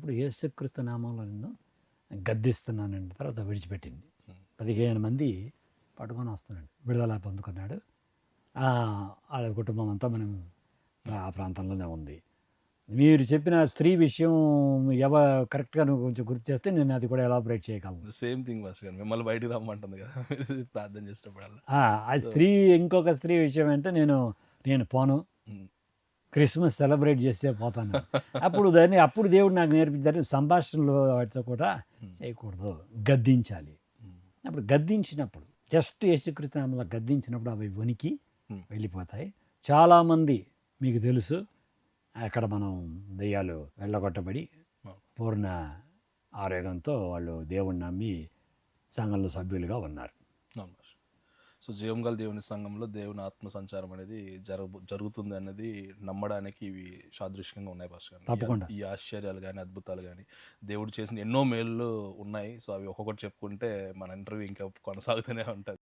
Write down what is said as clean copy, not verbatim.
అప్పుడు యేసుక్రీస్తు నామంలో నిన్ను గద్దిస్తున్నానండి. తర్వాత విడిచిపెట్టింది. హ్మ్. 15 మంది పట్టుకొని వస్తున్నాడు. విడుదల పొందుకున్నాడు. ఆళ్ళ కుటుంబం అంతా మనం ఆ ప్రాంతంలోనే ఉంది. మీరు చెప్పిన స్త్రీ విషయం కరెక్ట్‌గా నువ్వు కొంచెం గుర్తు చేస్తే నేను అది కూడా ఎలాబొరేట్ చేయగలను. సేమ్ థింగ్ పాస్టర్ గారు. మిమ్మల్ని బయటికి రమ్మంటుంది గదా! మీరు ప్రార్థన చేసినప్పుడల్లా. ఆ! అది సో ఇంకొక స్త్రీ విషయం అంటే నేను పోను. హ్మ్. క్రిస్మస్ సెలబ్రేట్ చేస్తే పోతానని. అప్పుడు దేవుడు నాకు నేర్పించారు సంభాషణలో వాటితో కూడా హ్మ్. చేయకూడదు. గద్దించాలి. హ్మ్. అప్పుడు గద్దించినప్పుడు జస్ట్ యేసుక్రీస్తు నామంలో గద్దించినప్పుడు అవి వణికి హ్మ్. వెళ్ళిపోతాయి. చాలామంది మీకు తెలుసు అక్కడ మనం దెయ్యాలు వెళ్ళగొట్టబడి అవును. పూర్ణ ఆరోగ్యంతో వాళ్ళు దేవుడిని నమ్మి సంఘంలో సభ్యులుగా ఉన్నారు. అవును పాస్టర్. సో, జీవం గల దేవుని సంఘంలో దేవుని ఆత్మ సంచారం అనేది జరుగుతుంది అన్నది నమ్మడానికి ఇవి సాదృశ్యంగా ఉన్నాయి పాస్టర్ గారు. తప్పకుండా. ఈ ఆశ్చర్యాలు గాని, అద్భుతాలు గాని, దేవుడు చేసిన ఎన్నో మేలులు ఉన్నాయి. సో, అవి ఒక్కొక్కటి చెప్పుకుంటే మన ఇంటర్వ్యూ ఇంకా కొనసాగుతూనే ఉంటది.